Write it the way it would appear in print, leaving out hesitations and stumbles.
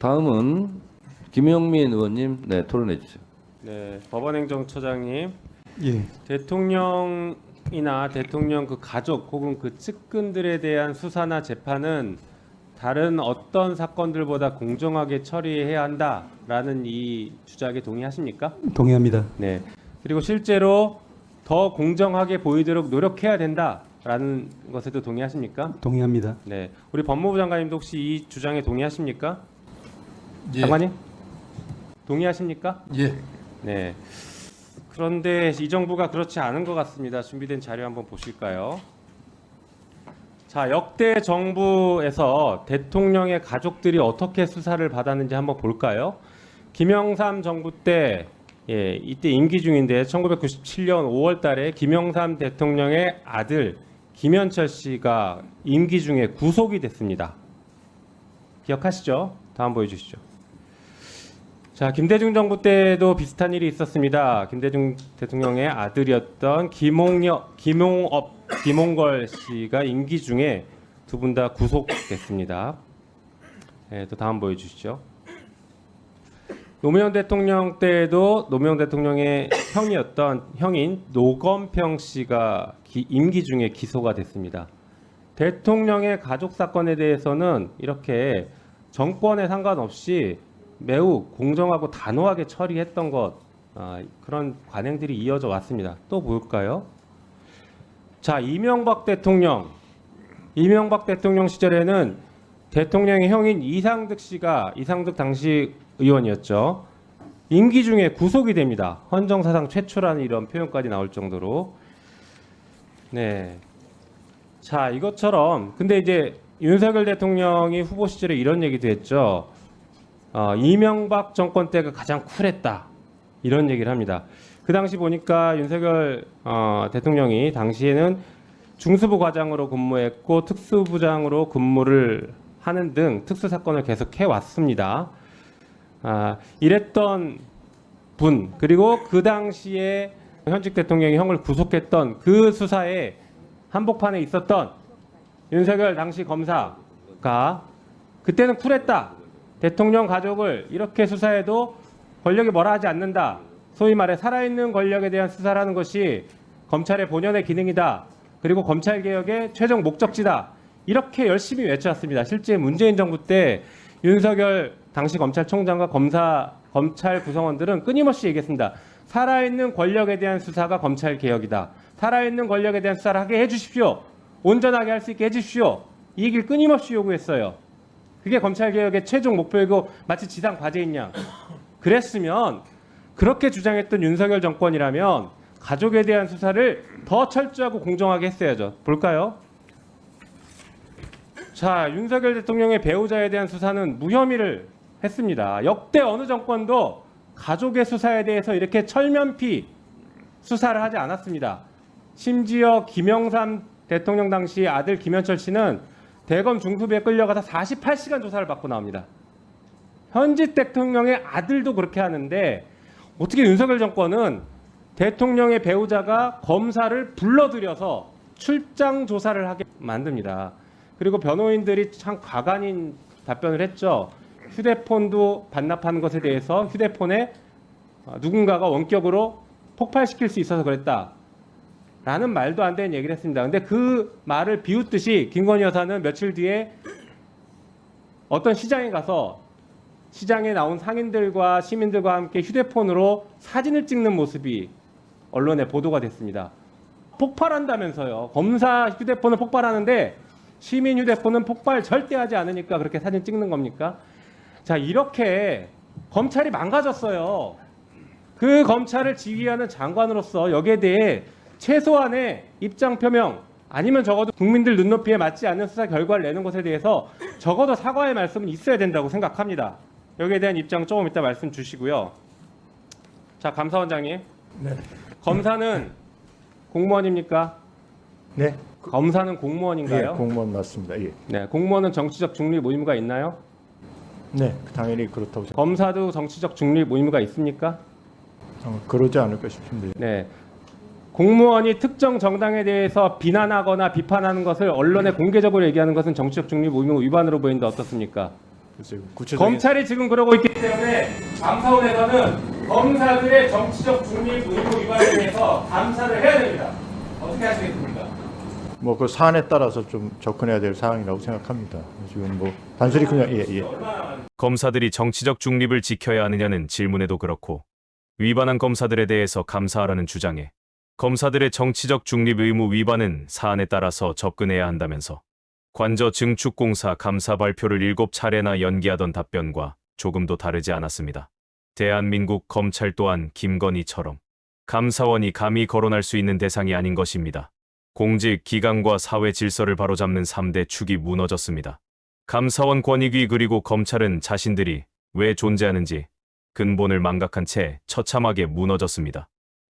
다음은 김영민 의원님, 네, 토론해 주세요. 네, 법원행정처장님, 예, 대통령이나 대통령 그 가족 혹은 그 측근들에 대한 수사나 재판은 다른 어떤 사건들보다 공정하게 처리해야 한다라는 이 주장에 동의하십니까? 동의합니다. 네. 그리고 실제로 더 공정하게 보이도록 노력해야 된다라는 것에도 동의하십니까? 동의합니다. 네. 우리 법무부 장관님도 혹시 이 주장에 동의하십니까? 예. 장관님? 동의하십니까? 예. 네. 그런데 이 정부가 그렇지 않은 것 같습니다. 준비된 자료 한번 보실까요? 자, 역대 정부에서 대통령의 가족들이 어떻게 수사를 받았는지 한번 볼까요? 김영삼 정부 때, 이때 임기 중인데 1997년 5월 달에 김영삼 대통령의 아들 김현철 씨가 임기 중에 구속이 됐습니다. 기억하시죠? 다음 보여주시죠. 자, 김대중 정부 때도 비슷한 일이 있었습니다. 김대중 대통령의 아들이었던 김홍걸 씨가 임기 중에 두 분 다 구속됐습니다. 네, 또 다음 보여주시죠. 노무현 대통령 때도 노무현 대통령의 형인 노건평 씨가 임기 중에 기소가 됐습니다. 대통령의 가족 사건에 대해서는 이렇게 정권에 상관없이 매우 공정하고 단호하게 처리했던 것, 그런 관행들이 이어져 왔습니다. 또 볼까요? 자, 이명박 대통령 시절에는 대통령의 형인 이상득 당시 의원이었죠. 임기 중에 구속이 됩니다. 헌정사상 최초라는 이런 표현까지 나올 정도로. 네. 자, 이것처럼 근데 이제 윤석열 대통령이 후보 시절에 이런 얘기도 했죠. 이명박 정권 때가 가장 쿨했다. 이런 얘기를 합니다. 그 당시 보니까 윤석열 대통령이 당시에는 중수부 과장으로 근무했고 특수부장으로 근무를 하는 등 특수사건을 계속 해왔습니다. 이랬던 분, 그리고 그 당시에 현직 대통령이 형을 구속했던 그 수사에 한복판에 있었던 윤석열 당시 검사가 그때는 쿨했다. 대통령 가족을 이렇게 수사해도 권력이 뭐라 하지 않는다. 소위 말해 살아있는 권력에 대한 수사라는 것이 검찰의 본연의 기능이다. 그리고 검찰개혁의 최종 목적지다. 이렇게 열심히 외쳐왔습니다. 실제 문재인 정부 때 윤석열 당시 검찰총장과 검찰 구성원들은 끊임없이 얘기했습니다. 살아있는 권력에 대한 수사가 검찰개혁이다. 살아있는 권력에 대한 수사를 하게 해주십시오. 온전하게 할 수 있게 해주십시오. 이 얘기를 끊임없이 요구했어요. 그게 검찰개혁의 최종 목표이고 마치 지상 과제인 양. 그랬으면 그렇게 주장했던 윤석열 정권이라면 가족에 대한 수사를 더 철저하고 공정하게 했어야죠. 볼까요? 자, 윤석열 대통령의 배우자에 대한 수사는 무혐의를 했습니다. 역대 어느 정권도 가족의 수사에 대해서 이렇게 철면피 수사를 하지 않았습니다. 심지어 김영삼 대통령 당시 아들 김현철 씨는 대검 중수부에 끌려가서 48시간 조사를 받고 나옵니다. 현직 대통령의 아들도 그렇게 하는데 어떻게 윤석열 정권은 대통령의 배우자가 검사를 불러들여서 출장 조사를 하게 만듭니다. 그리고 변호인들이 참 과간인 답변을 했죠. 휴대폰도 반납하는 것에 대해서 휴대폰에 누군가가 원격으로 폭발시킬 수 있어서 그랬다. 라는 말도 안 되는 얘기를 했습니다. 근데 그 말을 비웃듯이 김건희 여사는 며칠 뒤에 어떤 시장에 가서 시장에 나온 상인들과 시민들과 함께 휴대폰으로 사진을 찍는 모습이 언론에 보도가 됐습니다. 폭발한다면서요. 검사 휴대폰은 폭발하는데 시민 휴대폰은 폭발 절대 하지 않으니까 그렇게 사진 찍는 겁니까? 자, 이렇게 검찰이 망가졌어요. 그 검찰을 지휘하는 장관으로서 여기에 대해 최소한의 입장 표명 아니면 적어도 국민들 눈높이에 맞지 않는 수사 결과를 내는 것에 대해서 적어도 사과의 말씀은 있어야 된다고 생각합니다. 여기에 대한 입장 조금 이따 말씀 주시고요. 자, 감사원장님. 네. 검사는 공무원입니까? 네. 검사는 공무원인가요? 예, 공무원 맞습니다. 예. 네, 공무원은 정치적 중립 의무가 있나요? 네, 당연히 그렇다고 생각합니다. 검사도 정치적 중립 의무가 있습니까? 그러지 않을까 싶은데요. 네. 공무원이 특정 정당에 대해서 비난하거나 비판하는 것을 언론에 공개적으로 얘기하는 것은 정치적 중립 의무 위반으로 보이는데 어떻습니까? 글쎄요. 구체적인 검찰이 지금 그러고 있기 때문에 감사원에서는 검사들의 정치적 중립 의무 위반에 대해서 감사를 해야 됩니다. 어떻게 하시겠습니까? 뭐 그 사안에 따라서 좀 접근해야 될 사항이라고 생각합니다. 지금 뭐 단순히 그냥 예. 검사들이 정치적 중립을 지켜야 하느냐는 질문에도 그렇고 위반한 검사들에 대해서 감사하라는 주장에 검사들의 정치적 중립 의무 위반은 사안에 따라서 접근해야 한다면서 관저 증축공사 감사 발표를 7차례나 연기하던 답변과 조금도 다르지 않았습니다. 대한민국 검찰 또한 김건희처럼 감사원이 감히 거론할 수 있는 대상이 아닌 것입니다. 공직, 기강과 사회 질서를 바로잡는 3대 축이 무너졌습니다. 감사원 권익위 그리고 검찰은 자신들이 왜 존재하는지 근본을 망각한 채 처참하게 무너졌습니다.